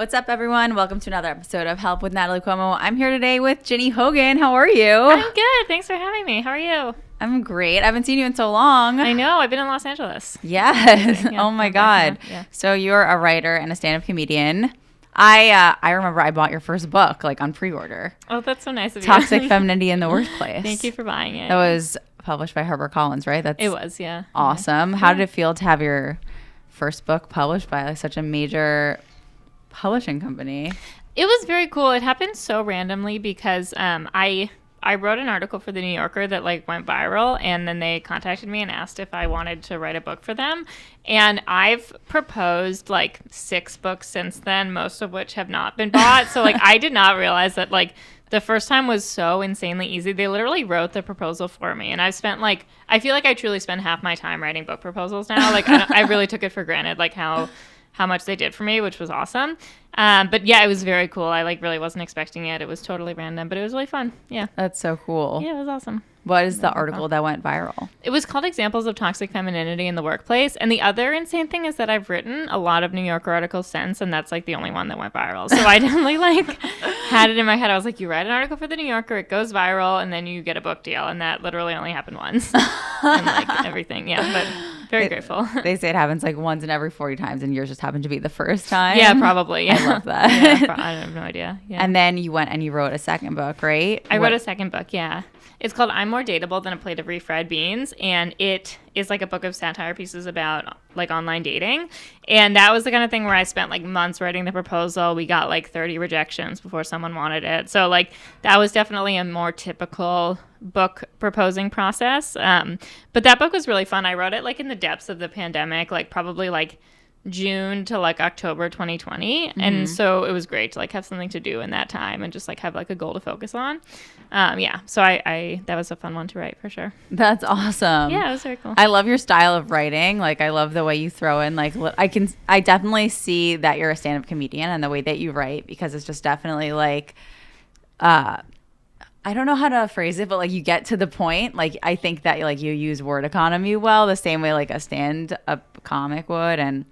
What's up, everyone? Welcome to another episode of Help with Natalie Cuomo. I'm here today with Ginny Hogan. How are you? I'm good. Thanks for having me. How are you? I'm great. I haven't seen you in so long. I know. I've been in Los Angeles. Yes. Yeah, oh my God. Yeah. So you're a writer and a stand-up comedian. I remember I bought your first book like on pre-order. Oh, that's so nice of you. Toxic Femininity in the Workplace. Thank you for buying it. That was published by HarperCollins, right? It was, yeah. Awesome. Yeah. How did it feel to have your first book published by like such a major publishing company? It was very cool. It happened so randomly because I wrote an article for the New Yorker that like went viral, and then they contacted me and asked if I wanted to write a book for them. And I've proposed like 6 books since then, most of which have not been bought. So like I did not realize that like the first time was so insanely easy. They literally wrote the proposal for me, and I've spent like I feel like I truly spend half my time writing book proposals now. Like I really took it for granted, like how much they did for me, which was awesome. But yeah, it was very cool. I like really wasn't expecting it. It was totally random, but it was really fun. Yeah. That's so cool. Yeah, it was awesome. What is the article that went viral? It was called Examples of Toxic Femininity in the Workplace. And the other insane thing is that I've written a lot of New Yorker articles since, and that's like the only one that went viral. So I definitely like had it in my head. I was like, you write an article for the New Yorker, it goes viral, and then you get a book deal. And that literally only happened once. And like everything. Yeah, but very grateful. They say it happens like once in every 40 times, and yours just happened to be the first time. Yeah, probably. Yeah. I love that. Yeah, I have no idea. Yeah. And then you went and you wrote a second book, right? I wrote a second book, yeah. It's called I'm More Dateable Than a Plate of Refried Beans, and it is like a book of satire pieces about like online dating. And that was the kind of thing where I spent like months writing the proposal. We got like 30 rejections before someone wanted it. So like that was definitely a more typical book proposing process. But that book was really fun. I wrote it like in the depths of the pandemic, like probably like June to like October 2020. Mm-hmm. And so it was great to like have something to do in that time and just like have like a goal to focus on. Yeah. So I that was a fun one to write for sure. That's awesome. Yeah, it was very cool. I love your style of writing. Like I love the way you throw in like I definitely see that you're a stand-up comedian and the way that you write, because it's just definitely like I don't know how to phrase it, but like you get to the point. Like I think that like you use word economy well, the same way like a stand-up comic would. And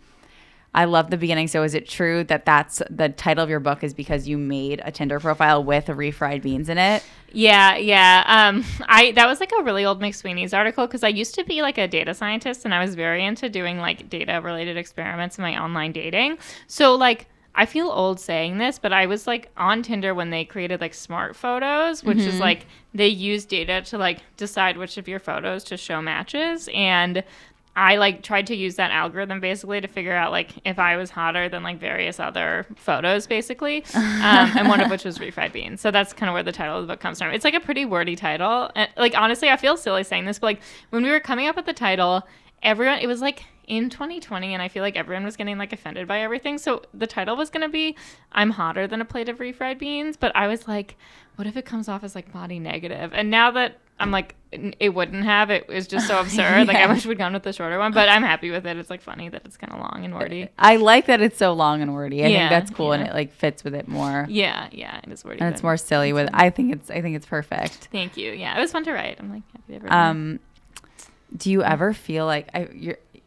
I love the beginning. So is it true that that's the title of your book is because you made a Tinder profile with refried beans in it? Yeah. That was like a really old McSweeney's article, because I used to be like a data scientist, and I was very into doing like data related experiments in my online dating. So like I feel old saying this, but I was like on Tinder when they created like smart photos, which is like they use data to like decide which of your photos to show matches. And I like tried to use that algorithm basically to figure out like if I was hotter than like various other photos basically. And one of which was refried beans. So that's kind of where the title of the book comes from. It's like a pretty wordy title. And like honestly, I feel silly saying this, but like when we were coming up with the title, it was like in 2020, and I feel like everyone was getting like offended by everything. So the title was going to be I'm Hotter Than a Plate of Refried Beans, but I was like, what if it comes off as like body negative? And now that I'm like, it wouldn't have. It was just so absurd. Yeah. Like I wish we'd gone with the shorter one, but I'm happy with it. It's like funny that it's kind of long and wordy. I like that it's so long and wordy. I think that's cool, and it like fits with it more. Yeah, it is wordy. And it's more silly with. I think it's perfect. Thank you. Yeah, it was fun to write. I'm like happy to write. Do you ever feel like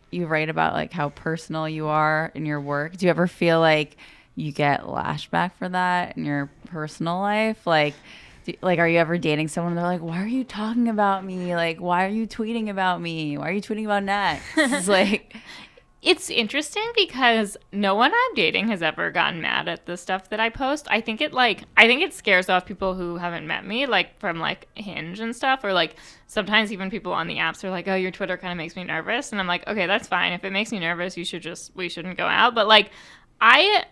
you write about like how personal you are in your work? Do you ever feel like you get lashback for that in your personal life? Like are you ever dating someone and they're like, why are you talking about me? Like, why are you tweeting about me? Why are you tweeting about Next? It's like, it's interesting because no one I'm dating has ever gotten mad at the stuff that I post. I think it scares off people who haven't met me, like from like Hinge and stuff, or like sometimes even people on the apps are like, oh, your Twitter kind of makes me nervous. And I'm like, okay, that's fine. If it makes me nervous, we shouldn't go out. But like, I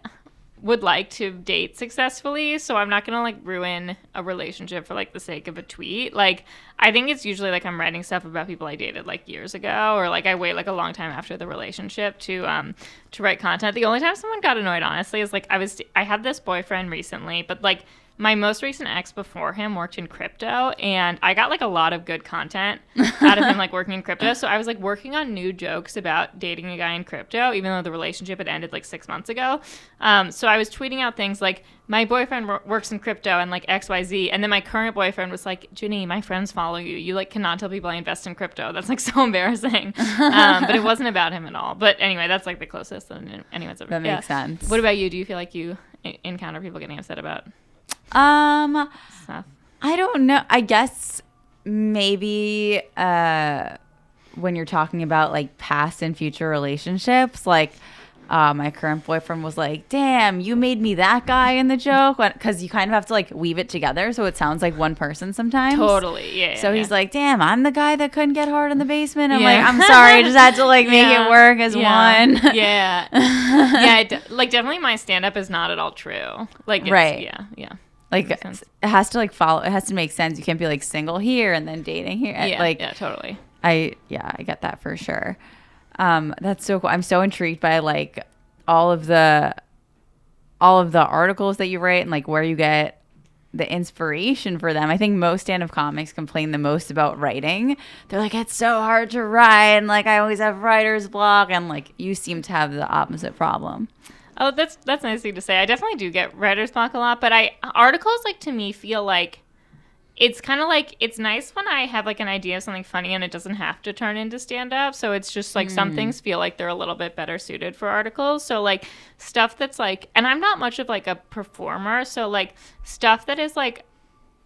would like to date successfully, so I'm not gonna like ruin a relationship for like the sake of a tweet. Like I think it's usually like I'm writing stuff about people I dated like years ago, or like I wait like a long time after the relationship to write content. The only time someone got annoyed honestly is like I had this boyfriend recently, but like my most recent ex before him worked in crypto, and I got like a lot of good content out of him like working in crypto. So I was like working on new jokes about dating a guy in crypto, even though the relationship had ended like 6 months ago. So I was tweeting out things like, my boyfriend works in crypto and like XYZ. And then my current boyfriend was like, Ginny, my friends follow you. You like cannot tell people I invest in crypto. That's like so embarrassing. But it wasn't about him at all. But anyway, that's like the closest that anyone's ever. That makes sense. What about you? Do you feel like you encounter people getting upset about stuff? I don't know. I guess maybe when you're talking about like past and future relationships, like my current boyfriend was like, damn, you made me that guy in the joke, because you kind of have to like weave it together so it sounds like one person sometimes. Totally. Yeah. So he's like, damn, I'm the guy that couldn't get hard in the basement. I'm like, I'm sorry, I just had to like make it work as one. Yeah. Like definitely my stand-up is not at all true. Like it's, right. Yeah. Like it has to like follow. It has to make sense. You can't be like single here and then dating here. Yeah, totally. I get that for sure. That's so cool. I'm so intrigued by like all of the articles that you write and like where you get the inspiration for them. I think most stand-up comics complain the most about writing. They're like, it's so hard to write, and like I always have writer's block, and like you seem to have the opposite problem. Oh, that's nice of you to say. I definitely do get writer's block a lot, but articles like to me feel like it's kind of like, it's nice when I have like an idea of something funny and it doesn't have to turn into stand-up. So it's just like some things feel like they're a little bit better suited for articles. So like stuff that's like, and I'm not much of like a performer. So like stuff that is like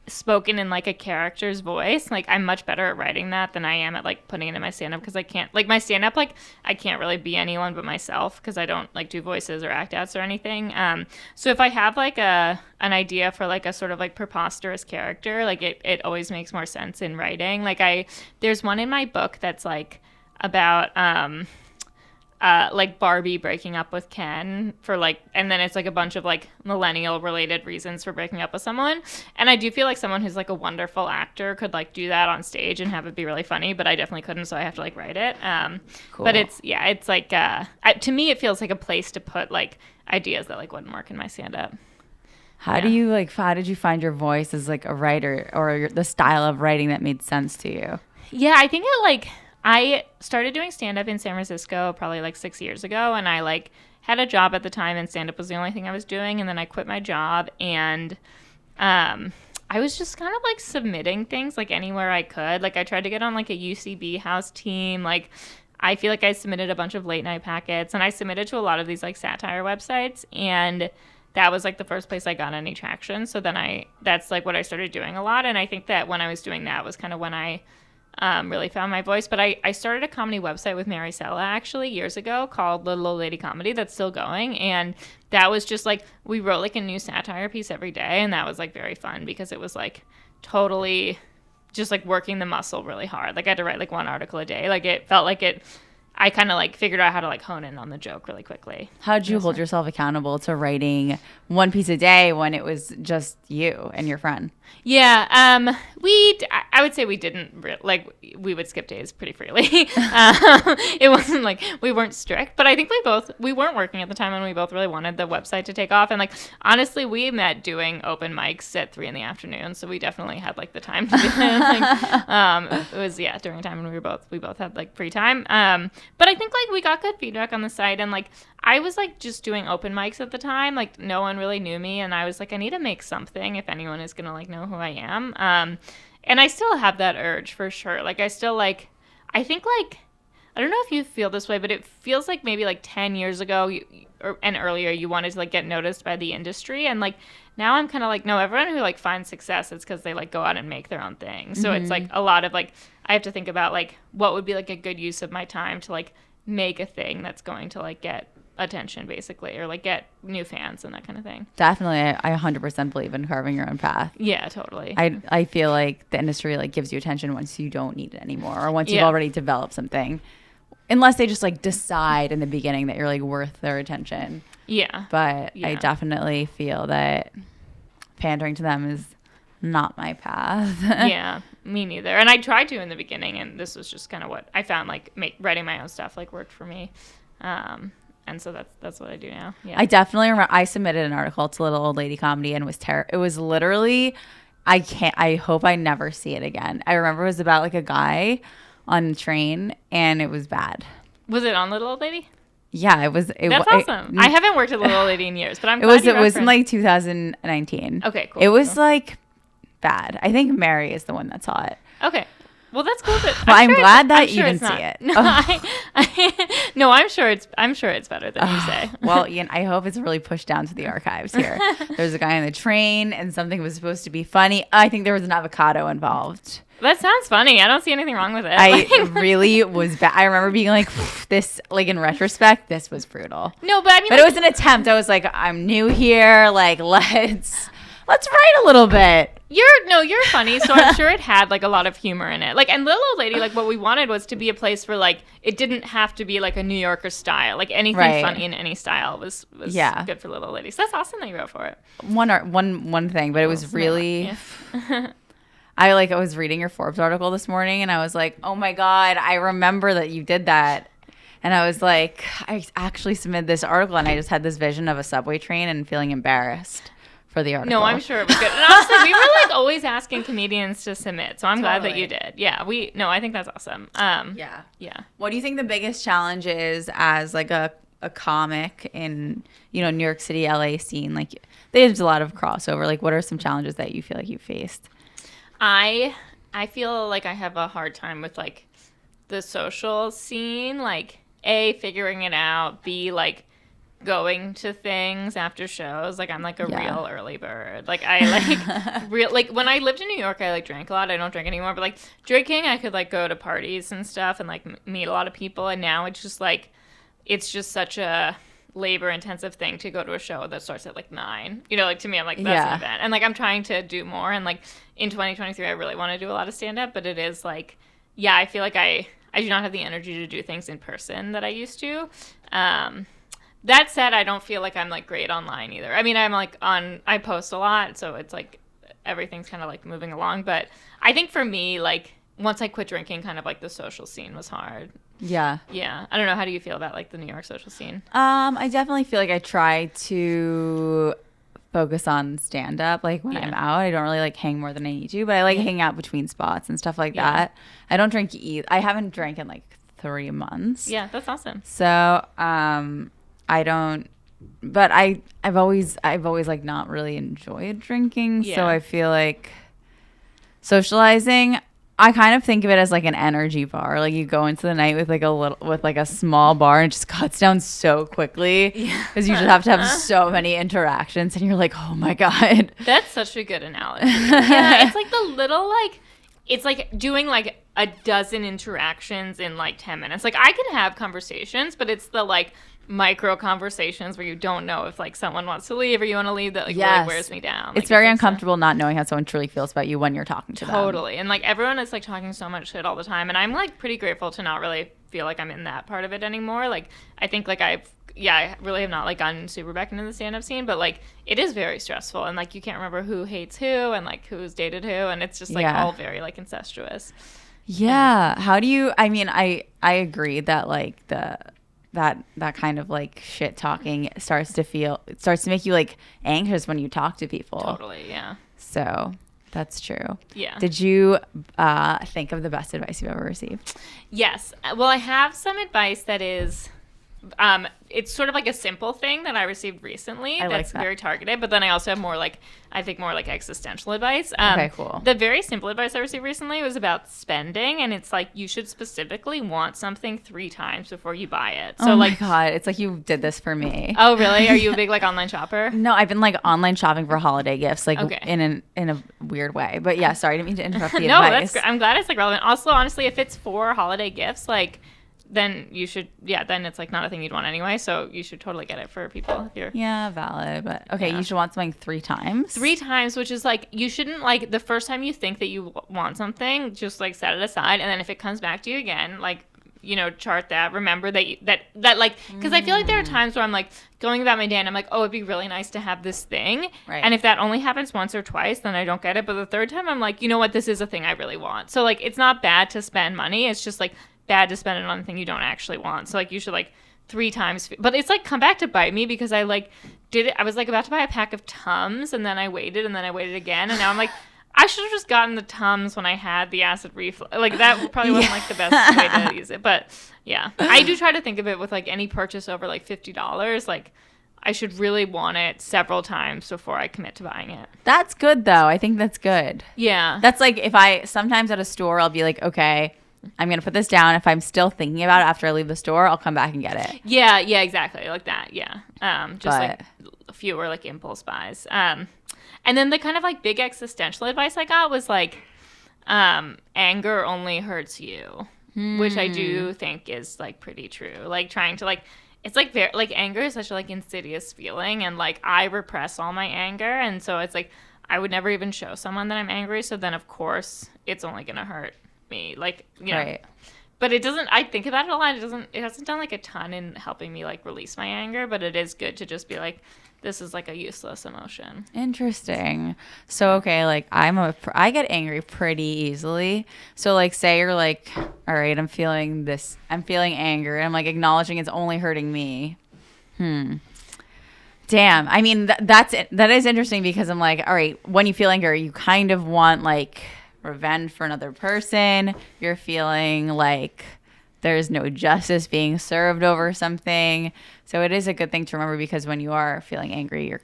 spoken in like a character's voice, like I'm much better at writing that than I am at like putting it in my stand-up, because I can't, like my stand-up, like I can't really be anyone but myself because I don't like do voices or act outs or anything. So if I have like an idea for like a sort of like preposterous character, like it always makes more sense in writing. Like there's one in my book that's like about like Barbie breaking up with Ken for like, and then it's like a bunch of like millennial related reasons for breaking up with someone. And I do feel like someone who's like a wonderful actor could like do that on stage and have it be really funny, but I definitely couldn't, so I have to like write it. Cool. But it's like to me it feels like a place to put like ideas that like wouldn't work in my stand-up. How did you find your voice as like a writer, or the style of writing that made sense to you? Yeah, I think I started doing stand-up in San Francisco probably like 6 years ago, and I like had a job at the time, and stand-up was the only thing I was doing, and then I quit my job, and I was just kind of like submitting things like anywhere I could. Like I tried to get on like a UCB house team. Like I feel like I submitted a bunch of late night packets, and I submitted to a lot of these like satire websites, and that was like the first place I got any traction. So then that's like what I started doing a lot, and I think that when I was doing that was kind of when I really found my voice. But I started a comedy website with Mary Sella actually years ago called Little Old Lady Comedy, that's still going, and that was just like, we wrote like a new satire piece every day, and that was like very fun because it was like totally just like working the muscle really hard. Like I had to write like one article a day. Like it felt like I kind of like figured out how to like hone in on the joke really quickly. How'd you hold yourself accountable to writing one piece a day when it was just you and your friend? Yeah, I would say we didn't we would skip days pretty freely. It wasn't like we weren't strict, but I think we weren't working at the time, and we both really wanted the website to take off. And like honestly, we met doing open mics at 3 p.m, so we definitely had like the time to do it. It was during a time when we both had like free time. But I think like we got good feedback on the site, and like I was like just doing open mics at the time. Like no one really knew me, and I was like, I need to make something if anyone is gonna like know who I am. And I still have that urge for sure. Like I still like, I think like, I don't know if you feel this way, but it feels like maybe like 10 years ago and earlier you wanted to like get noticed by the industry, and like now I'm kind of like, no, everyone who like finds success, it's because they like go out and make their own thing. So it's like a lot of like, I have to think about like what would be like a good use of my time to like make a thing that's going to like get attention basically, or like get new fans and that kind of thing. Definitely. I 100% believe in carving your own path. Yeah, totally. I feel like the industry like gives you attention once you don't need it anymore, or once you've already developed something, unless they just like decide in the beginning that you're like worth their attention. Yeah. But I definitely feel that pandering to them is not my path. Yeah, me neither. And I tried to in the beginning, and this was just kind of what I found, like writing my own stuff like worked for me. And so that's what I do now. Yeah. I definitely remember I submitted an article to Little Old Lady Comedy and it was literally I hope I never see it again. I remember it was about like a guy on a train and it was bad. Was it on Little Old Lady? Yeah, it was. That's awesome. I haven't worked at Little Old Lady in years, but I'm glad it was in like 2019. Okay, cool. It was like bad. I think Mary is the one that saw it. Okay. Well, that's cool. I'm glad that you didn't see it. No, no, I'm sure it's better than you say. Well, Ian, I hope it's really pushed down to the archives here. There's a guy on the train, and something was supposed to be funny. I think there was an avocado involved. That sounds funny. I don't see anything wrong with it. I really was bad. I remember being like, this, like in retrospect, this was brutal. No, but I mean, but it was an attempt. I was like, I'm new here. Like, let's write a little bit. You're funny, so I'm sure it had like a lot of humor in it. Like, and Little Old Lady, like what we wanted was to be a place where like it didn't have to be like a New Yorker style. Like anything funny in any style was good for Little Old Lady. So that's awesome that you wrote for it. One thing, but it was really. Yeah. I was reading your Forbes article this morning, and I was like, oh my god, I remember that you did that. And I was like, I actually submitted this article, and I just had this vision of a subway train and feeling embarrassed for the article. No, I'm sure it was good. And honestly, we were like always asking comedians to submit, so I'm glad that you did. Yeah, I think that's awesome. Yeah. What do you think the biggest challenge is as like a comic in New York City, LA scene? Like, there's a lot of crossover. Like, what are some challenges that you feel like you faced? I feel like I have a hard time with like the social scene. Like, A, figuring it out. B, like going to things after shows. Like, I'm like a real early bird. Like, I like when I lived in New York, I like drank a lot. I don't drink anymore, but like drinking, I could like go to parties and stuff and like meet a lot of people. And now it's just such a labor intensive thing to go to a show that starts at like 9. Like to me, I'm like, that's an event. And like I'm trying to do more. And like in 2023, I really want to do a lot of stand up, but it is like, I feel like I do not have the energy to do things in person that I used to. That said, I don't feel like I'm like great online either. I mean, I'm like I post a lot, so it's like everything's kind of like moving along. But I think for me, like once I quit drinking, kind of like the social scene was hard. Yeah. Yeah. I don't know. How do you feel about like the New York social scene? I definitely feel like I try to focus on stand up. Like when I'm out, I don't really like hang more than I need to, but I like hang out between spots and stuff like that. I don't drink I haven't drank in like 3 months. Yeah, that's awesome. So, I don't, but I've always like not really enjoyed drinking. Yeah. So I feel like socializing, I kind of think of it as like an energy bar. Like you go into the night with like a small bar and it just cuts down so quickly because you just have to have so many interactions and you're like, oh my God. That's such a good analogy. Yeah, it's like the little like, it's like doing like a dozen interactions in like 10 minutes. Like I can have conversations, but it's the like micro conversations where you don't know if like someone wants to leave or you want to leave that like really wears me down. It's very uncomfortable not knowing how someone truly feels about you when you're talking to them. Totally. And like everyone is like talking so much shit all the time and I'm like pretty grateful to not really feel like I'm in that part of it anymore. Like I think like I really have not like gotten super back into the stand-up scene, but like it is very stressful and like you can't remember who hates who and like who's dated who and it's just like all very like incestuous. Yeah. How do you, I mean, I agree that like that kind of like shit talking starts to make you like anxious when you talk to people. Totally, yeah. So that's true. Yeah. Did you think of the best advice you've ever received? Yes. Well, I have some advice that is it's sort of like a simple thing that I received recently that's very targeted, but then I also have more like existential advice. Okay, cool. The very simple advice I received recently was about spending, and it's like you should specifically want something 3 times before you buy it. So my God, it's like you did this for me. Oh, really? Are you a big like online shopper? No, I've been like online shopping for holiday gifts, like in a weird way. But yeah, sorry, I didn't mean to interrupt the advice. No, that's great. I'm glad it's like relevant. Also, honestly, if it's for holiday gifts, like then you should, then it's like not a thing you'd want anyway. So you should totally get it for people. Valid. But you should want something 3 times. 3 times, which is like, you shouldn't like the first time you think that you want something, just like set it aside. And then if it comes back to you again, like, chart that, remember that like, because I feel like there are times where I'm like going about my day and I'm like, oh, it'd be really nice to have this thing. Right. And if that only happens once or twice, then I don't get it. But the third time I'm like, you know what, this is a thing I really want. So like, it's not bad to spend money. It's just like bad to spend it on a thing you don't actually want. So like you should like 3 times, but it's like come back to bite me because I like did it. I was like about to buy a pack of Tums, and then I waited, and then I waited again, and now I'm like, I should have just gotten the Tums when I had the acid reflux. Like that probably wasn't like the best way to use it, but yeah, I do try to think of it with like any purchase over like $50. Like I should really want it several times before I commit to buying it. That's good though. I think that's good. Yeah, That's like if I sometimes at a store I'll be like, okay, I'm gonna put this down. If I'm still thinking about it after I leave the store, I'll come back and get it. yeah, exactly like that. Yeah, just like fewer like impulse buys. And then the kind of like big existential advice I got was like, anger only hurts you, which I do think is like pretty true. Like trying to like, it's like very like anger is such a like insidious feeling, and like I repress all my anger, and so it's like I would never even show someone that I'm angry. So then of course it's only gonna hurt me, like, you know. Right. But it doesn't, I think about it a lot, it hasn't done like a ton in helping me like release my anger, but it is good to just be like, this is like a useless emotion. Interesting. So okay, like I get angry pretty easily. So like say you're like, all right, I'm feeling anger, and I'm like acknowledging it's only hurting me. Damn. I mean that is interesting because I'm like, all right, when you feel anger, you kind of want like revenge for another person. You're feeling like there's no justice being served over something. So it is a good thing to remember, because when you are feeling angry, you're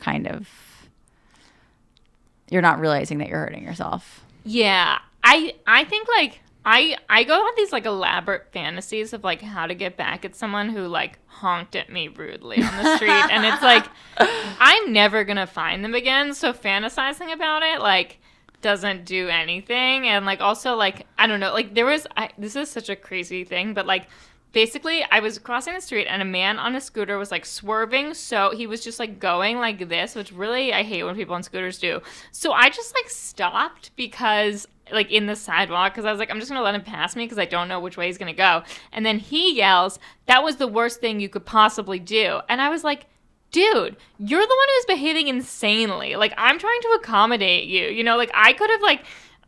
not realizing that you're hurting yourself. Yeah. I think like I go on these like elaborate fantasies of like how to get back at someone who like honked at me rudely on the street, and it's like I'm never gonna find them again. So fantasizing about it like doesn't do anything. And like also like I don't know, like this is such a crazy thing, but like basically I was crossing the street and a man on a scooter was like swerving, so he was just like going like this, which really I hate when people on scooters do. So I just like stopped because like in the sidewalk, because I was like, I'm just gonna let him pass me because I don't know which way he's gonna go. And then he yells, "That was the worst thing you could possibly do." And I was like, dude, you're the one who's behaving insanely. Like, I'm trying to accommodate you. You know, like, I could have, like,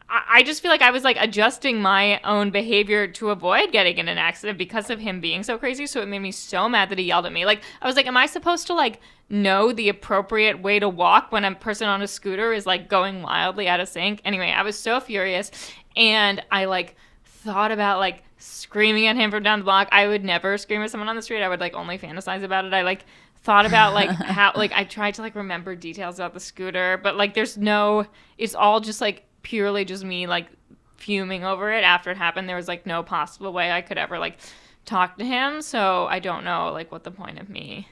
I just feel like I was, like, adjusting my own behavior to avoid getting in an accident because of him being so crazy. So it made me so mad that he yelled at me. Like, I was like, am I supposed to, like, know the appropriate way to walk when a person on a scooter is, like, going wildly out of sync? Anyway, I was so furious. And I, like, thought about, like, screaming at him from down the block. I would never scream at someone on the street. I would, like, only fantasize about it. I, like, thought about like how like I tried to like remember details about the scooter, but like it's all just like purely just me like fuming over it after it happened. There was like no possible way I could ever like talk to him, so I don't know like what the point of me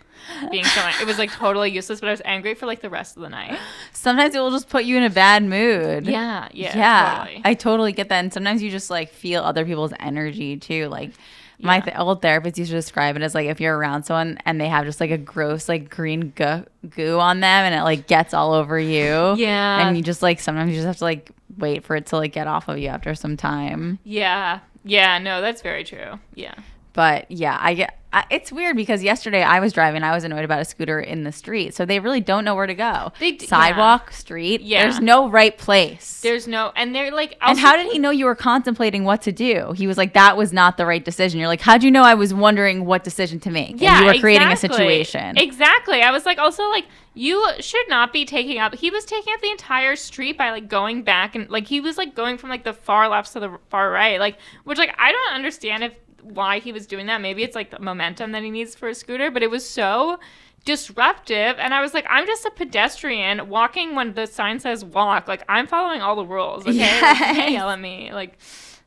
being so it was like totally useless, but I was angry for like the rest of the night. Sometimes it will just put you in a bad mood. Yeah totally. I totally get that. And sometimes you just like feel other people's energy too. Like my old therapist used to describe it as like if you're around someone and they have just like a gross like green goo on them and it like gets all over you. Yeah. And you just like sometimes you just have to like wait for it to like get off of you after some time. Yeah. Yeah. No, that's very true. Yeah. But yeah, it's weird because yesterday I was driving. I was annoyed about a scooter in the street. So they really don't know where to go. Sidewalk, street. Yeah. There's no right place. There's no, and they're like. And how did he know you were contemplating what to do? He was like, that was not the right decision. You're like, how'd you know I was wondering what decision to make? Yeah, and you were creating a situation. Exactly. I was like, also like, you should not be taking up. He was taking up the entire street by like going back and like he was like going from like the far left to the far right. Like, which like I don't understand why he was doing that. Maybe it's like the momentum that he needs for a scooter, but it was so disruptive. And I was like, I'm just a pedestrian walking when the sign says walk. Like, I'm following all the rules. Okay, yes. Like, you can't yell at me. Like,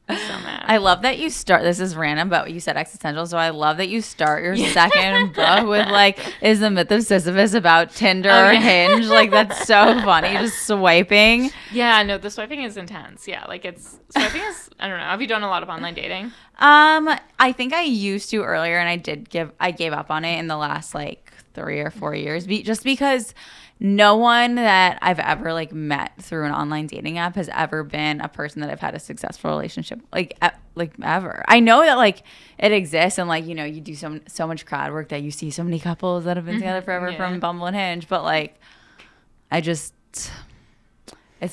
I'm so mad. I love that you start. This is random, but you said existential, so I love that you start your second book with like, is the myth of Sisyphus about Tinder or Hinge? Like, that's so funny. Just swiping. Yeah, no, the swiping is intense. Yeah, like swiping is. I don't know. Have you done a lot of online dating? I think I used to earlier, and I gave up on it in the last like 3 or 4 years, just because no one that I've ever like met through an online dating app has ever been a person that I've had a successful relationship like ever. I know that like it exists, and like, you know, you do so much crowd work that you see so many couples that have been together forever from Bumble and Hinge, but like it's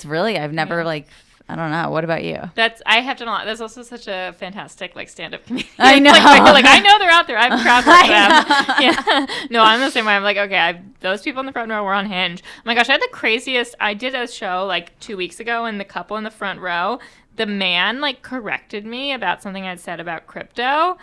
really I've never like I don't know. What about you? I have done a lot. That's also such a fantastic like stand-up comedian. I know. Like I know they're out there. I'm proud of them. Yeah. No, I'm the same way. I'm like, okay, those people in the front row were on Hinge. Oh my gosh, I had the craziest. I did a show like 2 weeks ago, and the couple in the front row, the man like corrected me about something I'd said about crypto.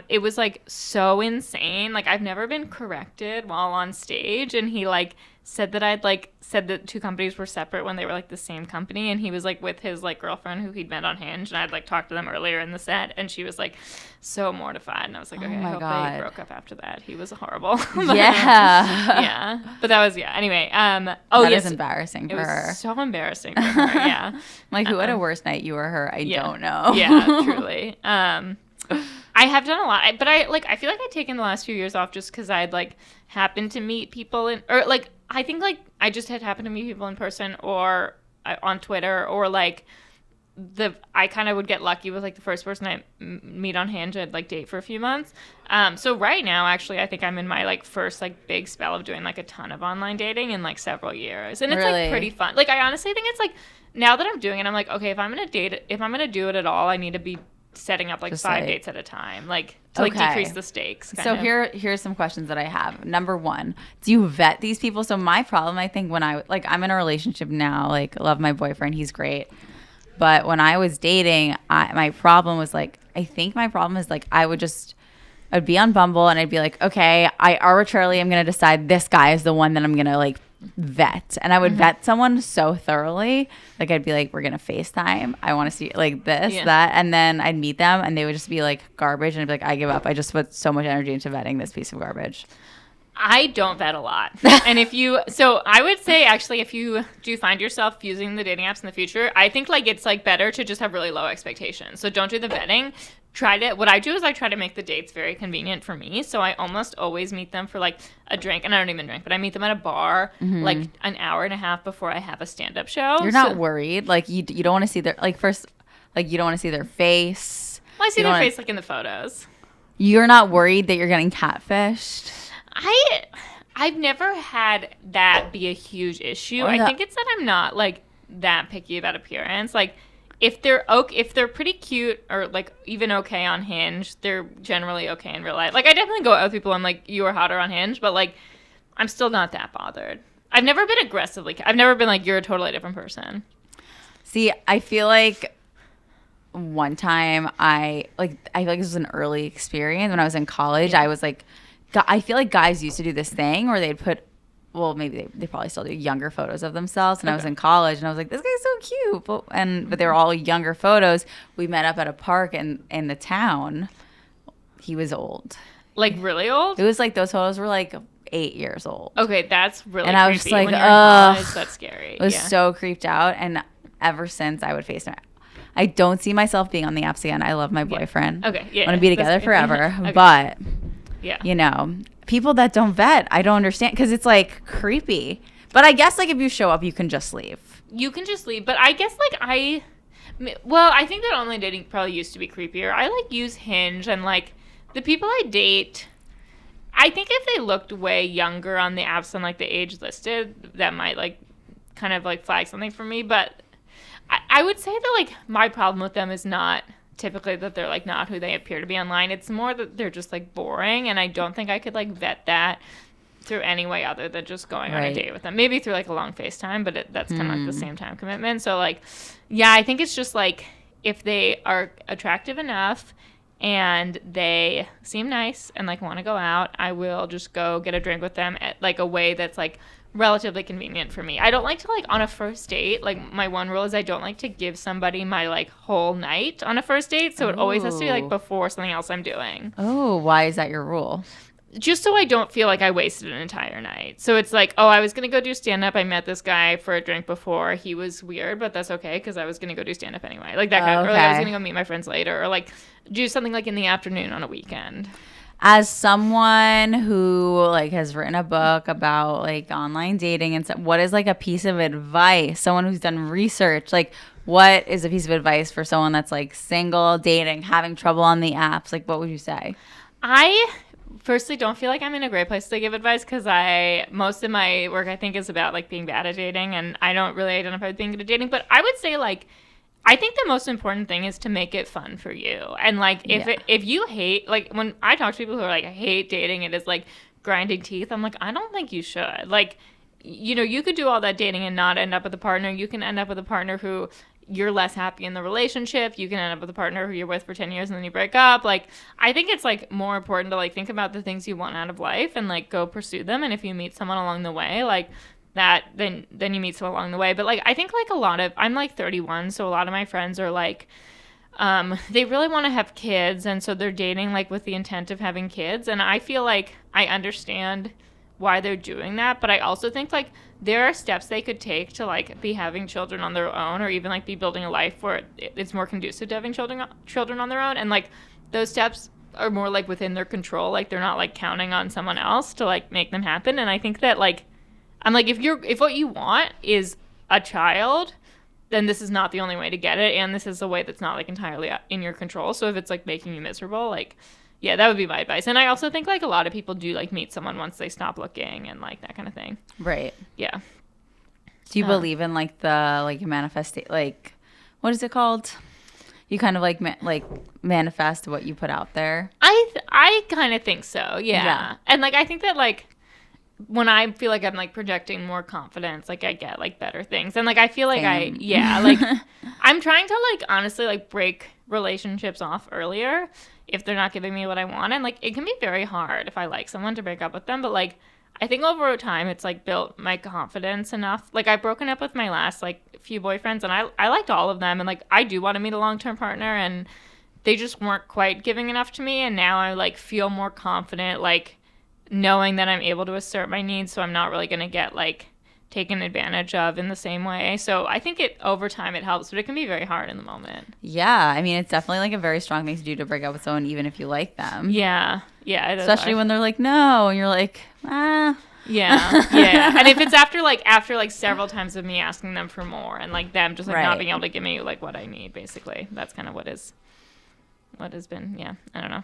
It was like so insane. Like I've never been corrected while on stage, and he like said that I'd like said that two companies were separate when they were like the same company, and he was like with his like girlfriend who he'd met on Hinge, and I'd like talked to them earlier in the set, and she was like so mortified, and I was like, okay, I hope they broke up after that. He was horrible. Yeah. But that was anyway. That is embarrassing for her. So embarrassing for her. Yeah. Like who had a worse night, you or her? I don't know. Yeah, truly. I have done a lot, but I feel like I've taken the last few years off just because I'd like happened to meet people I think like I just had happened to meet people in person or on Twitter, or like I kind of would get lucky with like the first person I meet on Hinge I'd like date for a few months. So right now, actually, I think I'm in my like first like big spell of doing like a ton of online dating in like several years, and it's like pretty fun. Like I honestly think it's like now that I'm doing it, I'm like, okay, if I'm gonna do it at all, I need to be setting up like just 5 dates at a time, like to like decrease the stakes. Here's some questions that I have. Number one, do you vet these people? So my problem, I think, when I'm in a relationship now, like love my boyfriend, he's great. But when I was dating, my problem was like, I'd be on Bumble and I'd be like, okay, I arbitrarily am going to decide this guy is the one that I'm going to like vet. And I would vet someone so thoroughly. Like I'd be like, we're going to FaceTime. I want to see like this, that. And then I'd meet them and they would just be like garbage. And I'd be like, I give up. I just put so much energy into vetting this piece of garbage. I don't vet a lot. And I would say actually, if you do find yourself using the dating apps in the future, I think like it's like better to just have really low expectations. So don't do the vetting. What I do is I try to make the dates very convenient for me. So I almost always meet them for like a drink, and I don't even drink, but I meet them at a bar like an hour and a half before I have a stand-up show. You're not worried? Like you don't want to see their, like first, like you don't want to see their face. Well, I see their face like in the photos. You're not worried that you're getting catfished? I've never had that be a huge issue. I think it's that I'm not like that picky about appearance. Like if they're pretty cute or like even okay on Hinge, they're generally okay in real life. Like I definitely go out with people I'm like, you are hotter on Hinge, but like I'm still not that bothered. I've never been like, you're a totally different person. See, I feel like one time I feel like this was an early experience when I was in college. I was like, I feel like guys used to do this thing where they'd put, well, maybe they probably still do, younger photos of themselves. And I was in college and I was like, this guy's so cute. But they were all younger photos. We met up at a park in the town. He was old. Like really old? It was like those photos were like 8 years old. Okay, that's really and creepy. I was just like, when you're in college, that's scary. I was so creeped out. And ever since I would face him. I don't see myself being on the apps again. I love my boyfriend. Okay, yeah. I want to be together forever. Okay. But... yeah. You know, people that don't vet, I don't understand because it's like creepy. But I guess like if you show up, you can just leave. But I guess like I think that online dating probably used to be creepier. I like use Hinge, and like the people I date, I think if they looked way younger on the apps than like the age listed, that might like kind of like flag something for me. But I would say that like my problem with them is not typically that they're like not who they appear to be online. It's more that they're just like boring, and I don't think I could like vet that through any way other than just going on a date with them. Maybe through like a long FaceTime, but that's kind of like the same time commitment. So like, yeah, I think it's just like if they are attractive enough and they seem nice and like want to go out, I will just go get a drink with them at like a way that's like relatively convenient for me. I don't like to like on a first date, like my one rule is I don't like to give somebody my like whole night on a first date, so it always has to be like before something else I'm doing. Oh, why is that your rule? Just so I don't feel like I wasted an entire night. So it's like, oh, I was gonna go do stand-up, I met this guy for a drink before, he was weird, but that's okay because I was gonna go do stand-up anyway, like that kind of, or like I was gonna go meet my friends later, or like do something like in the afternoon on a weekend. As someone who like has written a book about like online dating and stuff, what is like a piece of advice? Someone who's done research, like what is a piece of advice for someone that's like single, dating, having trouble on the apps? Like what would you say? firstly, don't feel like I'm in a great place to give advice because most of my work I think is about like being bad at dating, and I don't really identify with being good at dating. But I would say like I think the most important thing is to make it fun for you. And like if you hate, like when I talk to people who are like, I hate dating, it is like grinding teeth. I'm like, I don't think you should. Like, you know, you could do all that dating and not end up with a partner. You can end up with a partner who you're less happy in the relationship. You can end up with a partner who you're with for 10 years and then you break up. Like, I think it's like more important to like think about the things you want out of life and like go pursue them. And if you meet someone along the way, like that, then you meet someone along the way. But like, I think like I'm like 31. So a lot of my friends are like, they really want to have kids. And so they're dating like with the intent of having kids. And I feel like I understand why they're doing that, but I also think like there are steps they could take to like be having children on their own, or even like be building a life where it's more conducive to having children on their own, and like those steps are more like within their control. Like they're not like counting on someone else to like make them happen. And I think that like I'm like if what you want is a child, then this is not the only way to get it, and this is a way that's not like entirely in your control. So if it's like making you miserable, like yeah, that would be my advice. And I also think like a lot of people do like meet someone once they stop looking and like that kind of thing. Right. Yeah. Do you believe in like the like manifest, like what is it called? You kind of like manifest what you put out there. I kind of think so. Yeah. And like I think that like when I feel like I'm like projecting more confidence, like I get like better things. And like I feel like like I'm trying to like honestly like break relationships off earlier if they're not giving me what I want. And like it can be very hard if I like someone to break up with them, but like I think over time it's like built my confidence enough. Like I've broken up with my last like few boyfriends, and I liked all of them, and like I do want to meet a long-term partner, and they just weren't quite giving enough to me. And now I like feel more confident like knowing that I'm able to assert my needs, so I'm not really going to get like taken advantage of in the same way. So I think over time it helps, but it can be very hard in the moment. Yeah, I mean it's definitely like a very strong thing to do to break up with someone, even if you like them. Yeah, especially when they're like no, and you're like yeah. And if it's after like several times of me asking them for more, and like them just like not being able to give me like what I need, basically. That's kind of what has been. Yeah, I don't know.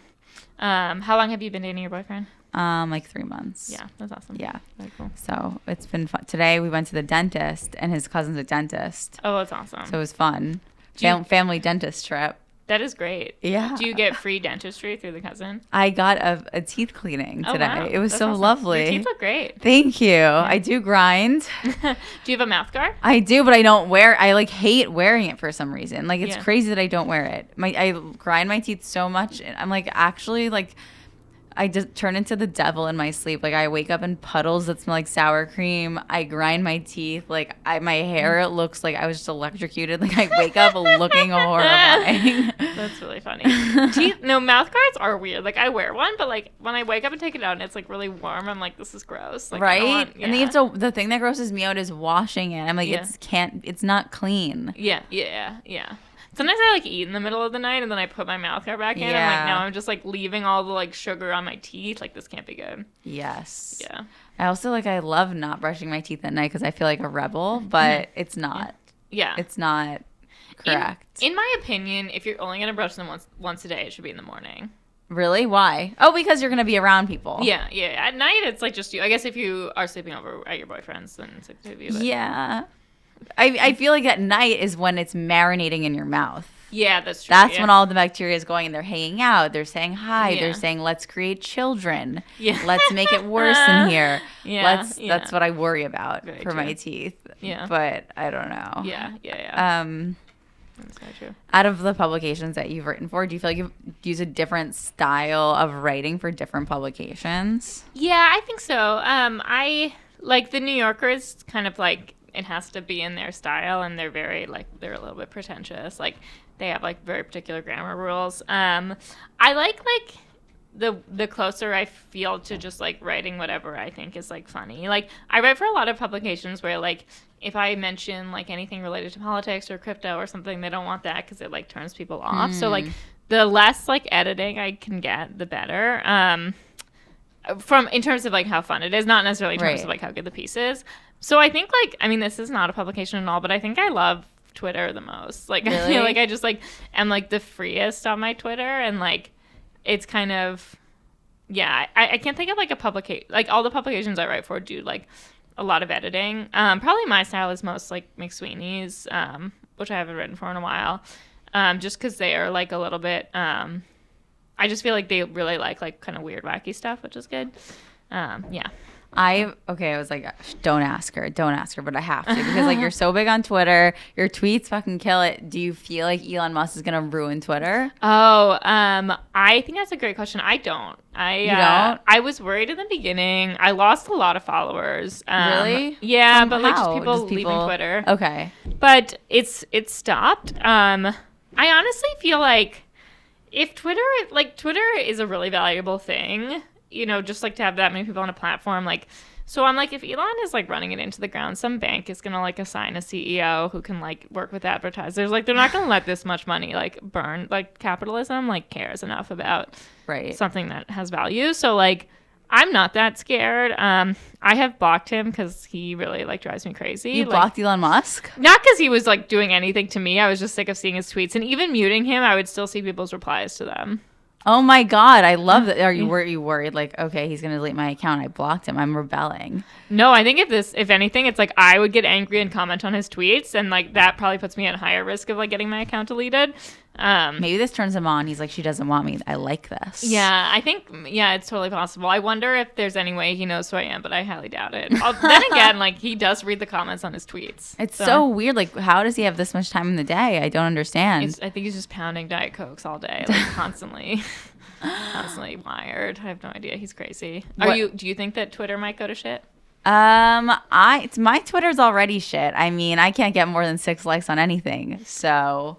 How long have you been dating your boyfriend? Like 3 months. Yeah, that's awesome. Yeah. Very cool. So it's been fun. Today we went to the dentist, and his cousin's a dentist. Oh, that's awesome. So it was fun. Family dentist trip. That is great. Yeah. Do you get free dentistry through the cousin? I got a teeth cleaning today. Wow. It was That's so awesome. lovely. Your teeth look great. Thank you. Yeah. I do grind. Do you have a mouth guard? I do, but I don't wear. I like hate wearing it for some reason. Like it's crazy that I don't wear it. I grind my teeth so much, and I'm like actually like I just turn into the devil in my sleep. Like I wake up in puddles that smell like sour cream. I grind my teeth. Like my hair looks like I was just electrocuted. Like I wake up looking horrifying. That's really funny. Mouth guards are weird. Like I wear one, but like when I wake up and take it out and it's like really warm, I'm like, this is gross. Like, right? And then you have to. The thing that grosses me out is washing it. I'm like, it's not clean. Yeah. Sometimes I like eat in the middle of the night and then I put my mouth guard back in. And like now I'm just like leaving all the like sugar on my teeth. Like this can't be good. Yes. Yeah. I also like I love not brushing my teeth at night because I feel like a rebel, but it's not. Yeah. It's not correct. In my opinion, if you're only gonna brush them once a day, it should be in the morning. Really? Why? Oh, because you're gonna be around people. Yeah. At night it's like just you. I guess if you are sleeping over at your boyfriend's, then it's like two of you. But. Yeah. I feel like at night is when it's marinating in your mouth. Yeah, that's true. That's when all the bacteria is going and they're hanging out. They're saying hi. Yeah. They're saying, let's create children. Yeah. Let's make it worse in here. Yeah. That's what I worry about Very for true. my teeth. Yeah. But I don't know. Yeah. That's very true. Out of the publications that you've written for, do you feel like you use a different style of writing for different publications? Yeah, I think so. I like the New Yorker is kind of like it has to be in their style, and they're very like they're a little bit pretentious. Like they have like very particular grammar rules. I like the closer I feel to just like writing whatever I think is like funny. Like I write for a lot of publications where like if I mention like anything related to politics or crypto or something, they don't want that because it like turns people off. So like the less like editing I can get, the better. In terms of like how fun it is, not necessarily in terms of like how good the piece is. So I think like I mean this is not a publication at all, but I think I love Twitter the most. Like really? I feel like I just like am like the freest on my Twitter, and like it's kind of Yeah, I can't think of like a publication. Like all the publications I write for do like a lot of editing. Probably my style is most like McSweeney's, which I haven't written for in a while. Just because they are like a little bit. I just feel like they really like kind of weird, wacky stuff, which is good. Yeah. I was like, don't ask her, but I have to because like you're so big on Twitter, your tweets fucking kill it. Do you feel like Elon Musk is gonna ruin Twitter? Oh, I think that's a great question. I don't. You don't? I was worried in the beginning. I lost a lot of followers. Really? Yeah, but like how? just people leaving Twitter. Okay. But it's stopped. I honestly feel like if Twitter is a really valuable thing, you know, just like to have that many people on a platform, like, so I'm like, if Elon is like running it into the ground, some bank is gonna like assign a CEO who can like work with advertisers. Like, they're not gonna let this much money like burn. Like, capitalism like cares enough about something that has value. So like, I'm not that scared. I have blocked him because he really like drives me crazy. You blocked Elon Musk? Not because he was like doing anything to me. I was just sick of seeing his tweets, and even muting him, I would still see people's replies to them. Oh my God, I love that. Were you worried like, okay, he's gonna delete my account? I blocked him. I'm rebelling. No, I think if anything, it's like I would get angry and comment on his tweets, and like that probably puts me at higher risk of like getting my account deleted. Maybe this turns him on. He's like, she doesn't want me. I like this. Yeah, I think it's totally possible. I wonder if there's any way he knows who I am, but I highly doubt it. Then again, like he does read the comments on his tweets. It's so weird. Like, how does he have this much time in the day? I don't understand. I think he's just pounding Diet Cokes all day, like constantly. Constantly wired. I have no idea. He's crazy. Do you think that Twitter might go to shit? My Twitter's already shit. I mean, I can't get more than 6 likes on anything. So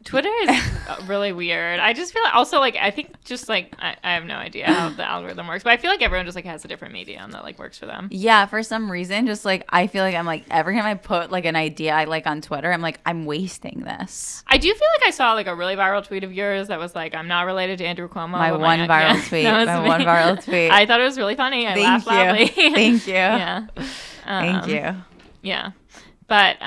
Twitter is really weird. I just feel also like I think just like I have no idea how the algorithm works, but I feel like everyone just like has a different medium that like works for them. Yeah, for some reason, just like I feel like I'm like every time I put like an idea I like on Twitter, I'm like I'm wasting this. I do feel like I saw like a really viral tweet of yours that was like I'm not related to Andrew Cuomo. My one viral tweet. I thought it was really funny. I laughed loudly. Thank you. Yeah. Thank you. Yeah. But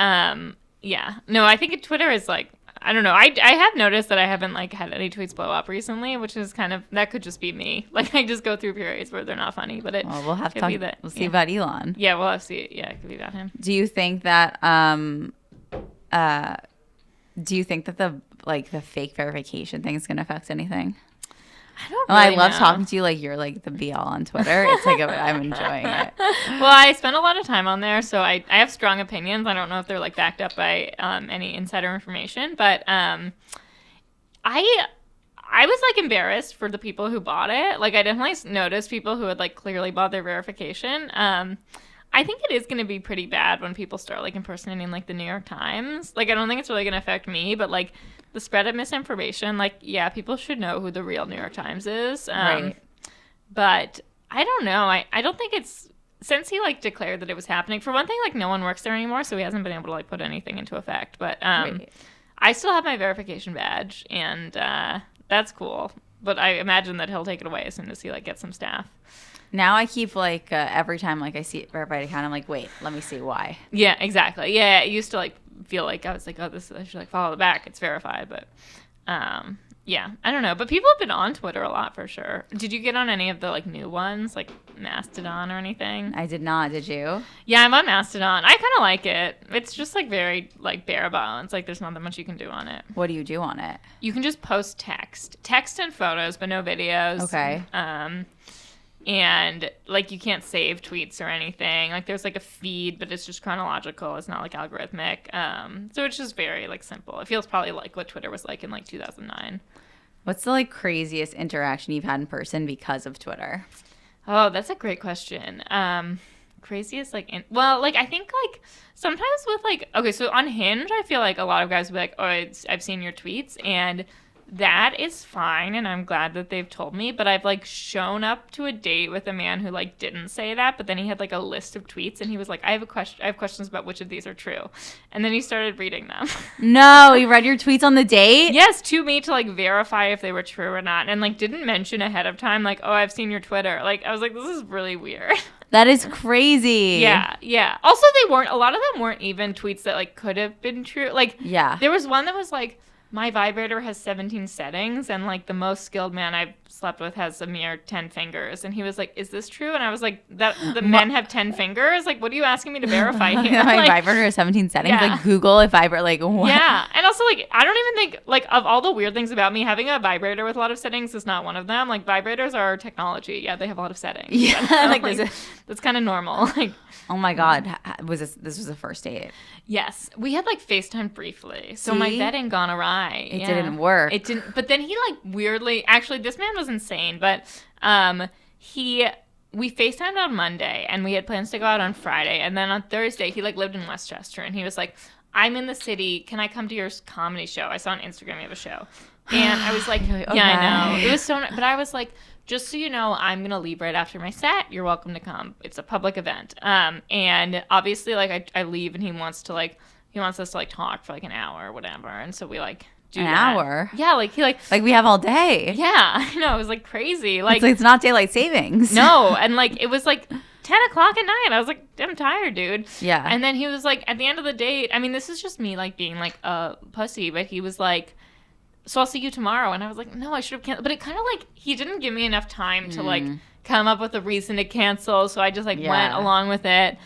yeah. No, I think Twitter is like I don't know. I have noticed that I haven't like had any tweets blow up recently, which is kind of that could just be me. Like I just go through periods where they're not funny, but we'll have to talk. We'll see about Elon. Yeah, we'll have to see. Yeah, it could be about him. Do you think that the fake verification thing is going to affect anything? I don't really I love know. talking to you like you're like the be all on Twitter. It's like I'm enjoying it. Well, I spend a lot of time on there, so I have strong opinions. I don't know if they're like backed up by any insider information, but I was like embarrassed for the people who bought it. Like I definitely noticed people who had like clearly bought their verification. I think it is going to be pretty bad when people start like impersonating like the New York Times. Like I don't think it's really going to affect me, but like the spread of misinformation, like yeah, people should know who the real New York Times is. Right. But I don't know. I don't think it's since he like declared that it was happening. For one thing, like no one works there anymore, so he hasn't been able to like put anything into effect. But Right. I still have my verification badge, and that's cool. But I imagine that he'll take it away as soon as he like gets some staff. Now I keep like every time like I see a verified account, I'm like, wait, let me see why. Yeah, exactly. Yeah, it used to like feel like I was like, oh, this I should like follow the back. It's verified, but yeah, I don't know. But people have been on Twitter a lot for sure. Did you get on any of the like new ones, like Mastodon or anything? I did not. Did you? Yeah, I'm on Mastodon. I kind of like it. It's just like very like bare bones. Like there's not that much you can do on it. What do you do on it? You can just post text and photos, but no videos. Okay. And like you can't save tweets or anything. Like there's like a feed, but it's just chronological. It's not like algorithmic. So it's just very like simple. It feels probably like what Twitter was like in like 2009. What's the like craziest interaction you've had in person because of Twitter? Oh, that's a great question. Craziest like like I think like sometimes with like okay, so on Hinge I feel like a lot of guys will be like, oh, I've seen your tweets, and that is fine, and I'm glad that they've told me, but I've like shown up to a date with a man who like didn't say that, but then he had like a list of tweets, and he was like, I have questions about which of these are true, and then he started reading them. No, he read your tweets on the date? Yes, to me to like verify if they were true or not, and like didn't mention ahead of time like, oh, I've seen your Twitter. Like I was like, this is really weird. That is crazy. Yeah. Also, a lot of them weren't even tweets that like could have been true. Like yeah, there was one that was like, my vibrator has 17 settings, and like the most skilled man I've slept with has a mere 10 fingers. And he was like, is this true? And I was like, that the men have 10 fingers? Like, what are you asking me to verify here? My like, vibrator has 17 settings. Yeah. Like Google if vibrate, like what? Yeah. And also, like, I don't even think, like, of all the weird things about me, having a vibrator with a lot of settings is not one of them. Like, vibrators are technology. Yeah, they have a lot of settings. Yeah, Like, that's kind of normal. Like, oh my God, this was the first date? yes, we had like FaceTime briefly, so my See? vetting gone awry. It didn't work. It didn't. But then he like weirdly, actually, this man was insane. But we FaceTimed on Monday, and we had plans to go out on Friday, and then on Thursday he like lived in Westchester, and he was like, "I'm in the city. Can I come to your comedy show? I saw on Instagram you have a show." And I was like, Okay. "Yeah, I know." It was so, but I was like, just so you know, I'm gonna leave right after my set. You're welcome to come. It's a public event. And obviously, like I leave, and he wants us to like talk for like an hour or whatever. And so we like do An that. hour? Yeah, like he like Like we have all day. yeah, I know, it was like crazy. Like It's not daylight savings. no, and like it was like 10 o'clock at night. I was like, I'm tired, dude. Yeah. And then he was like, at the end of the date, I mean, this is just me like being like a pussy, but he was like, so I'll see you tomorrow. And I was like, no, I should have canceled. But it kind of like, he didn't give me enough time to like come up with a reason to cancel. So I just like went along with it.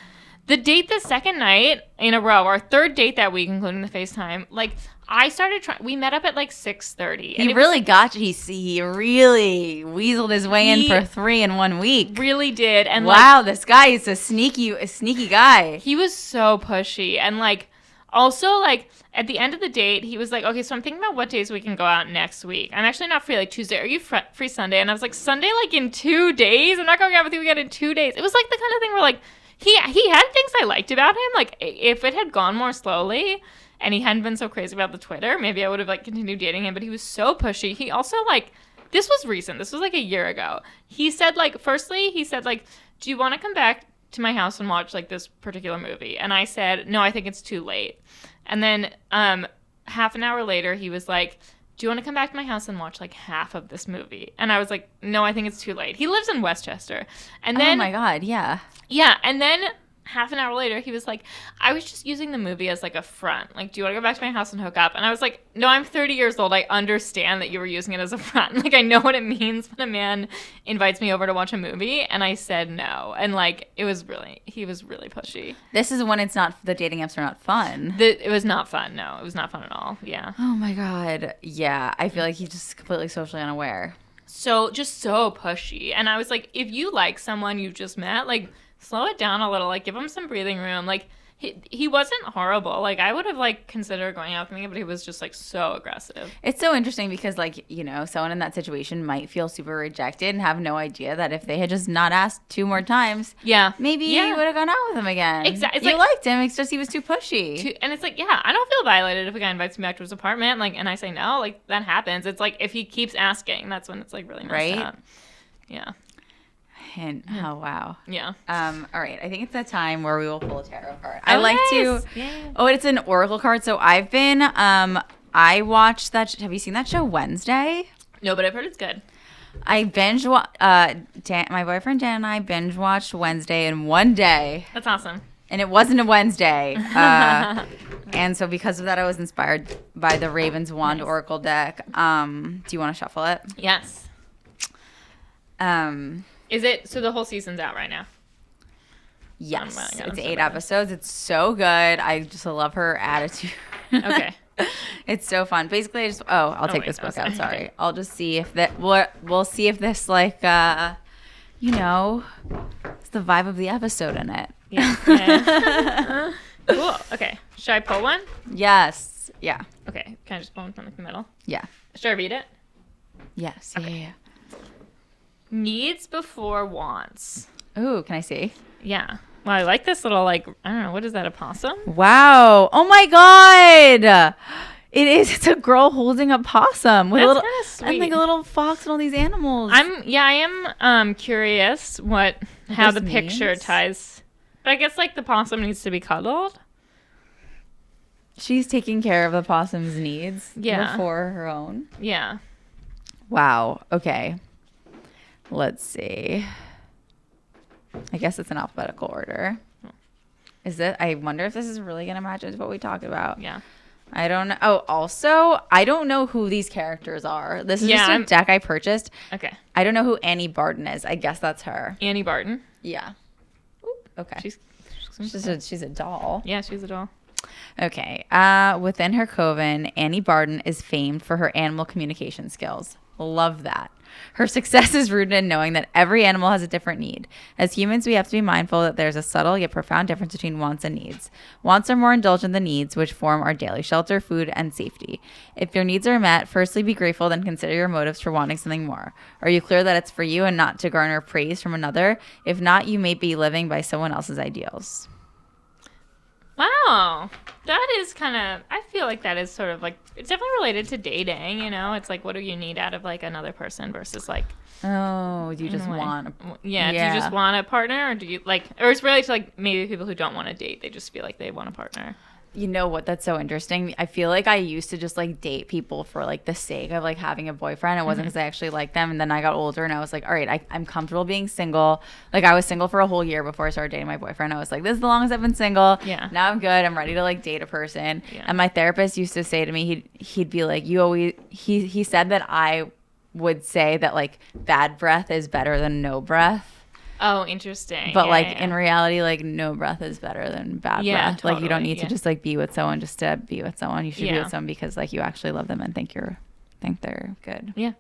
The date the second night in a row, our third date that week, including the FaceTime, like I started trying, we met up at like 6:30. He really got you. He really weaseled his way in for 3 in 1 week. Really did. And wow, this guy is a sneaky guy. He was so pushy. And like, also like at the end of the date, he was like, okay, so I'm thinking about what days we can go out next week. I'm actually not free like Tuesday. Are you free Sunday? And I was like, Sunday like in 2 days? I'm not going out with you again in 2 days. It was like the kind of thing where like, he had things I liked about him. Like if it had gone more slowly and he hadn't been so crazy about the Twitter, maybe I would have like continued dating him. But he was so pushy. He also like, this was recent. This was like a year ago. He said like, firstly, he said like, do you want to come back to my house and watch like this particular movie? And I said, no, I think it's too late. And then half an hour later, he was like, do you want to come back to my house and watch like half of this movie? And I was like, no, I think it's too late. He lives in Westchester. And then, oh my God, yeah. Yeah. And then half an hour later, he was like, I was just using the movie as like a front. Like, do you want to go back to my house and hook up? And I was like, no, I'm 30 years old. I understand that you were using it as a front. Like, I know what it means when a man invites me over to watch a movie. And I said no. And like, he was really pushy. This is when the dating apps are not fun. It was not fun. No, it was not fun at all. Yeah. Oh my God. Yeah. I feel like he's just completely socially unaware. So, just so pushy. And I was like, if you like someone you just met, like, slow it down a little, like give him some breathing room. Like he wasn't horrible. Like I would have like considered going out with me, but he was just like so aggressive. It's so interesting because like, you know, someone in that situation might feel super rejected and have no idea that if they had just not asked 2 more times, maybe you would have gone out with him again. Exactly. You liked him. It's just he was too pushy. And it's like, yeah, I don't feel violated if a guy invites me back to his apartment, like, and I say no, like that happens. It's like if he keeps asking, that's when it's like really messed up. Yeah. And oh wow. Yeah. All right. I think it's that time where we will pull a tarot card. Oh, I like nice. to. Yeah. Oh, it's an oracle card. So I've been. I watched that. Have you seen that show Wednesday? No, but I've heard it's good. I binge. My boyfriend Dan and I binge watched Wednesday in 1 day. That's awesome. And it wasn't a Wednesday. And so because of that, I was inspired by the Raven's Wand Oracle deck. Do you want to shuffle it? Yes. Is it, so the whole season's out right now? Yes. It's 8 episodes. It's so good. I just love her attitude. Okay. It's so fun. Basically, I'll take this book out. Sorry. I'll just see if that, we'll see if this like, you know, it's the vibe of the episode in it. Yeah. Cool. Okay. Should I pull one? Yes. Yeah. Okay. Can I just pull one from the middle? Yeah. Should I read it? Yes. Okay. Yeah. Needs before wants. Ooh, can I see? Yeah. Well, I like this little, like, I don't know, what is that, a possum? Wow. Oh my God. It is. It's a girl holding a possum with That's a little, kinda sweet. and like a little fox and all these animals. I am curious how the this picture means? ties. But I guess, like, the possum needs to be cuddled. She's taking care of the possum's needs before her own. Yeah. Wow. Okay. Let's see. I guess it's in alphabetical order. Is it? I wonder if this is really going to match into what we talked about. Yeah. I don't know. Oh, also, I don't know who these characters are. This is just a deck I purchased. Okay. I don't know who Annie Barton is. I guess that's her. Annie Barton. Yeah. Oop, okay. She's a doll. Yeah, she's a doll. Okay. Within her coven, Annie Barton is famed for her animal communication skills. Love that. Her success is rooted in knowing that every animal has a different need. As humans, we have to be mindful that there's a subtle yet profound difference between wants and needs. Wants are more indulgent than needs, which form our daily shelter, food, and safety. If your needs are met, firstly be grateful, then consider your motives for wanting something more. Are you clear that it's for you and not to garner praise from another? If not, you may be living by someone else's ideals. Wow. That is kind of, I feel like that is sort of like, it's definitely related to dating, you know? It's like, what do you need out of like another person versus like. Oh, do you just want yeah, do you just want a partner or do you like, or it's related to like maybe people who don't want to date, they just feel like they want a partner. You know what? That's so interesting. I feel like I used to just like date people for like the sake of like having a boyfriend. It wasn't because I actually liked them. And then I got older and I was like, all right, I'm comfortable being single. Like I was single for a whole year before I started dating my boyfriend. I was like, this is the longest I've been single. Yeah. Now I'm good. I'm ready to like date a person. Yeah. And my therapist used to say to me, he'd be like, he said that I would say that like bad breath is better than no breath. Oh, interesting. But in reality, like no breath is better than bad breath. Totally. Like you don't need to just like be with someone just to be with someone. You should be with someone because like you actually love them and think they're good. Yeah.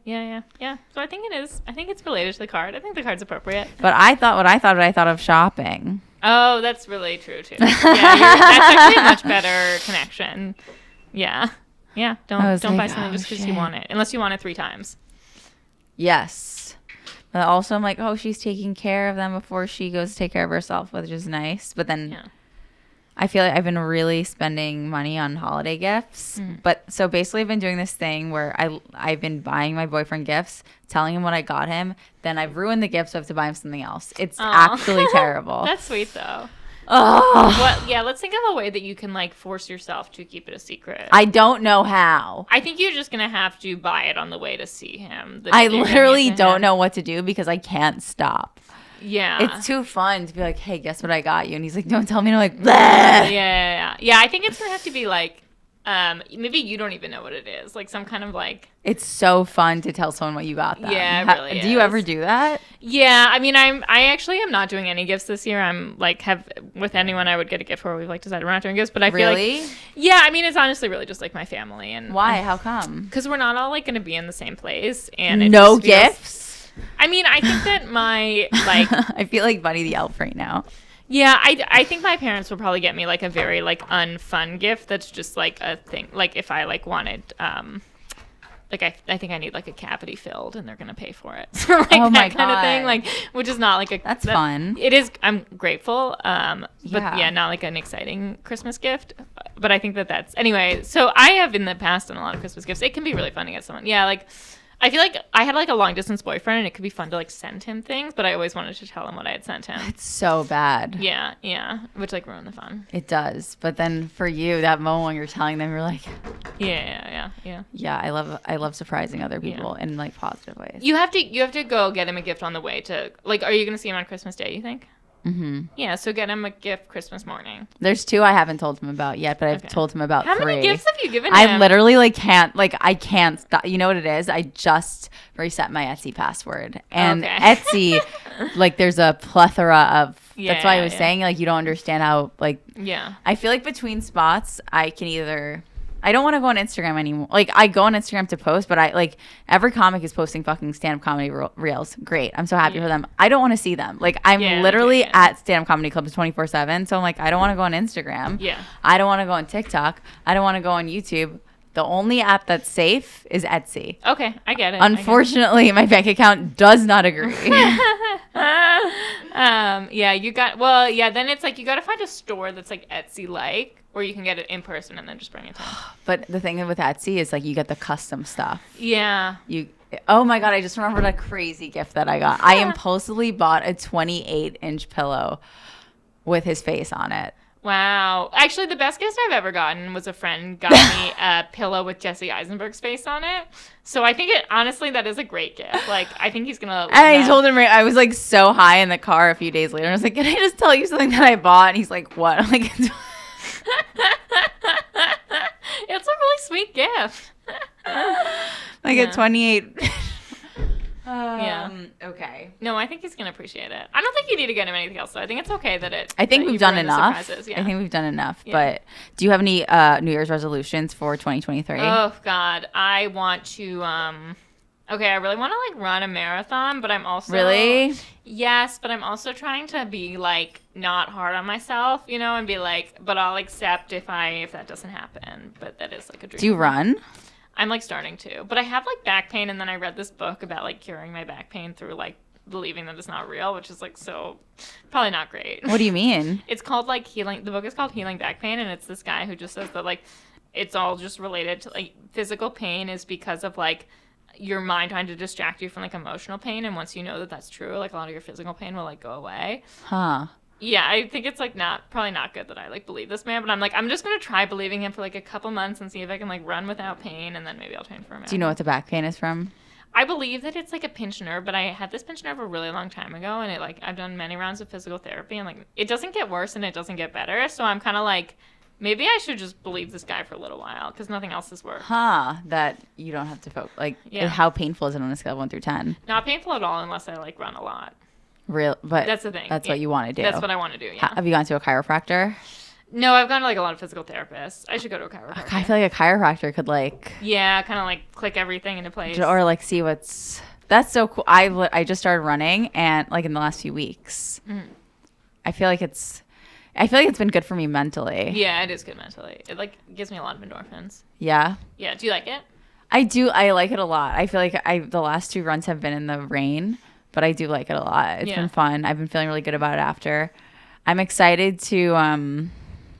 So I think it is. I think it's related to the card. I think the card's appropriate. But I thought of shopping. Oh, that's really true too. Yeah, that's actually a much better connection. Yeah. Don't buy something just because you want it, unless you want it 3 times. Yes. But also, I'm like, oh, she's taking care of them before she goes to take care of herself, which is nice. But then I feel like I've been really spending money on holiday gifts. But so basically, I've been doing this thing where I've been buying my boyfriend gifts, telling him what I got him. Then I've ruined the gifts, so I have to buy him something else. It's actually terrible. That's sweet, though. Oh. Well, yeah, let's think of a way that you can like force yourself to keep it a secret. I don't know how. I think you're just gonna have to buy it on the way to see him. I literally don't know what to do because I can't stop. Yeah. It's too fun to be like, hey, guess what I got you? And he's like, don't tell me. And I'm like, bleh. Yeah, I think it's gonna have to be like maybe you don't even know what it is. Like some kind of like. It's so fun to tell someone what you got them. Yeah, it really is. Do you ever do that? Yeah, I mean, I actually am not doing any gifts this year. I'm like with anyone I would get a gift for. We've like decided we're not doing gifts, but I feel like. Yeah, I mean, it's honestly really just like my family and. Why? How come? Because we're not all like going to be in the same place and. No gifts. I mean, I think that my like. I feel like Bunny the Elf right now. Yeah, I think my parents would probably get me like a very like unfun gift that's just like a thing. Like if I like wanted like I think I need like a cavity filled and they're gonna pay for it. So like that kind of thing. Like which is not like that's fun. It is. I'm grateful. But yeah, not like an exciting Christmas gift. But I think that's anyway. So I have in the past done a lot of Christmas gifts. It can be really fun to get someone. Yeah, like. I feel like I had like a long distance boyfriend and it could be fun to like send him things, but I always wanted to tell him what I had sent him. It's so bad. Yeah. Which like ruined the fun. It does. But then for you, that moment when you're telling them, you're like, Yeah. Yeah, I love surprising other people in like positive ways. You have to go get him a gift on the way to like. Are you gonna see him on Christmas Day? You think? Mm-hmm. Yeah, so get him a gift Christmas morning. There's 2 I haven't told him about yet, but I've told him about 3. How many gifts have you given him? I literally I can't stop. You know what it is? I just reset my Etsy password. And Etsy, like there's a plethora of, that's why I was saying like you don't understand how like, I feel like between spots I can either, I don't want to go on Instagram anymore. Like I go on Instagram to post, but I like every comic is posting fucking stand-up comedy reels. Great. I'm so happy for them. I don't want to see them. Like I'm literally at stand-up comedy clubs 24/7. So I'm like, I don't want to go on Instagram. Yeah. I don't want to go on TikTok. I don't want to go on YouTube. The only app that's safe is Etsy. Okay, I get it. Unfortunately, my bank account does not agree. Then it's like you got to find a store that's like Etsy-like where you can get it in person and then just bring it to them. But the thing with Etsy is like you get the custom stuff. Yeah. Oh my God, I just remembered a crazy gift that I got. I impulsively bought a 28-inch pillow with his face on it. Wow. Actually, the best gift I've ever gotten was a friend got me a pillow with Jesse Eisenberg's face on it. So I think honestly, that is a great gift. Like, I think he's going to. And I told him, I was like so high in the car a few days later. And I was like, can I just tell you something that I bought? And he's like, what? I'm like, it's gift. Like Yeah. a 28. Yeah. Okay. No, I think he's gonna appreciate it. I don't think you need to get him anything else, though. I think it's okay that I think that we've you done ruin the enough. surprises. Yeah. I think we've done enough. Yeah. But do you have any New Year's resolutions for 2023? Oh God, I want to. Okay, I really want to like run a marathon, but I'm also Really? Yes, but I'm also trying to be like not hard on myself, you know, and be like, but I'll accept if that doesn't happen. But that is like a dream. Do you run? I'm like starting to, but I have like back pain, and then I read this book about like curing my back pain through like believing that it's not real, which is like so probably not great. What do you mean? It's called like healing. The book is called Healing Back Pain, and it's this guy who just says that like it's all just related to like physical pain is because of like your mind trying to distract you from like emotional pain, and once you know that that's true, like a lot of your physical pain will like go away. Huh. Yeah, I think it's like probably not good that I like believe this man, but I'm like I'm just gonna try believing him for like a couple months and see if I can like run without pain, and then maybe I'll train for a minute. Do you know what the back pain is from? I believe that it's like a pinched nerve, but I had this pinched nerve a really long time ago, and it like I've done many rounds of physical therapy, and like it doesn't get worse and it doesn't get better. So I'm kind of like maybe I should just believe this guy for a little while because nothing else has worked. Huh. That you don't have to focus. Like, Yeah. how painful is it on a scale of 1 through 10? Not painful at all unless I like run a lot. But That's the thing. That's what you want to do. That's what I want to do. Yeah. Have you gone to a chiropractor? No, I've gone to like a lot of physical therapists. I should go to a chiropractor. I feel like a chiropractor could like, Yeah, kind of like click everything into place. or like see what's. That's so cool. I just started running and like in the last few weeks. I feel like it's been good for me mentally. Yeah, it is good mentally. It like gives me a lot of endorphins. Yeah. Yeah. Do you like it? I do. I like it a lot. I feel like the last 2 runs have been in the rain, but I do like it a lot. It's Yeah. been fun. I've been feeling really good about it after. I'm excited to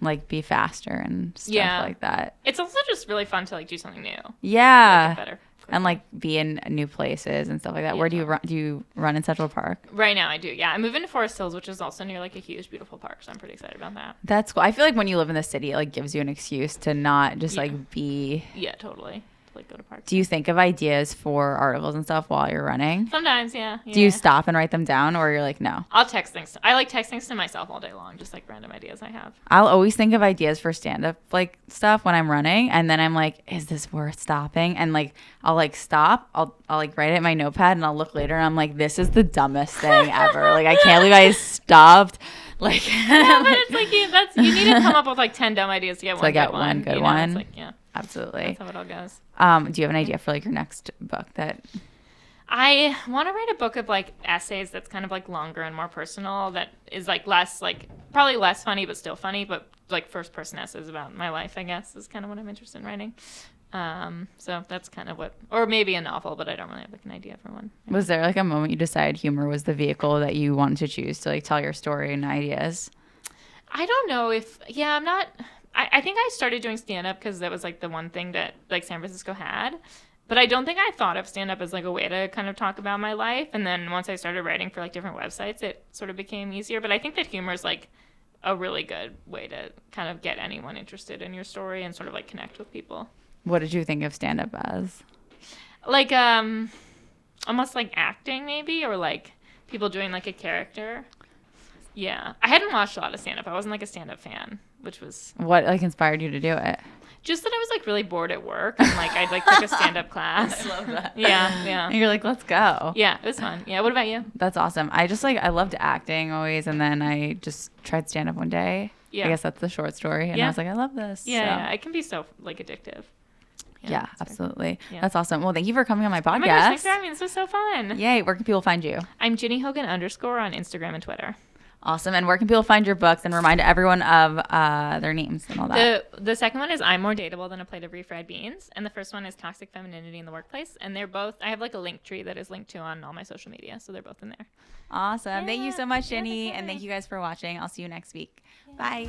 like be faster and stuff Yeah. like that. It's also just really fun to like do something new. Yeah. Like, get better. And like be in new places and stuff like that. Yeah, Where do you totally. run? Do you run in Central Park? Right now I do. Yeah, I'm moving to Forest Hills, which is also near like a huge, beautiful park. So I'm pretty excited about that. That's cool. I feel like when you live in the city, it like gives you an excuse to not just Yeah. like be. Yeah, totally. To like go to parks. Do you think of ideas for articles and stuff while you're running? Sometimes, yeah. Do you yeah. stop and write them down, or you're like, no? I'll text things. I like text things to myself all day long, just like random ideas I have. I'll always think of ideas for stand-up like stuff when I'm running, and then I'm like, is this worth stopping? And like I'll like stop, I'll like write it in my notepad, and I'll look later and I'm like, this is the dumbest thing ever. Like I can't believe I stopped. Like Yeah, but it's like you need to come up with like 10 dumb ideas to get So one I get good one good you know? one. It's like, yeah, absolutely. that's how it all goes. Do you have an idea for like your next book that I want to write a book of like essays that's kind of like longer and more personal, that is like less like probably less funny but still funny, but like first person essays about my life, I guess, is kind of what I'm interested in writing. So that's kind of what, or maybe a novel, but I don't really have like an idea for one. was there like a moment you decided humor was the vehicle that you wanted to choose to like tell your story and ideas? I don't know if, yeah, I'm not, I think I started doing stand-up because that was like the one thing that like San Francisco had. But I don't think I thought of stand-up as like a way to kind of talk about my life. And then once I started writing for like different websites, it sort of became easier. But I think that humor is like a really good way to kind of get anyone interested in your story and sort of like connect with people. What did you think of stand-up as? Like almost like acting maybe, or like people doing like a character. Yeah. I hadn't watched a lot of stand-up. I wasn't like a stand-up fan, which was What like inspired you to do it? just that I was like really bored at work, and like I'd like take a stand-up class. love that. Yeah, yeah. And you're like, let's go. Yeah, it was fun. Yeah, what about you? That's awesome. I just like I loved acting always, and then I just tried stand up one day. Yeah. I guess that's the short story, and Yeah. I was like, I love this. Yeah, So, yeah, it can be so like addictive. yeah, it's very absolutely. Yeah. That's awesome. Well, thank you for coming on my cool. Oh my gosh, thanks podcast. for having me. This was so fun. Yay! Where can people find you? I'm Ginny Hogan _ on Instagram and Twitter. Awesome. And where can people find your books? And remind everyone of their names and all that. The second one is I'm More Dateable Than a Plate of Refried Beans, and the first one is Toxic Femininity in the Workplace. And they're both, I have like a link tree that is linked to on all my social media, so they're both in there. Awesome. Thank you Yeah. so much, Yeah, Jenny. thanks for And thank having you guys for watching. I'll see you next week. Bye.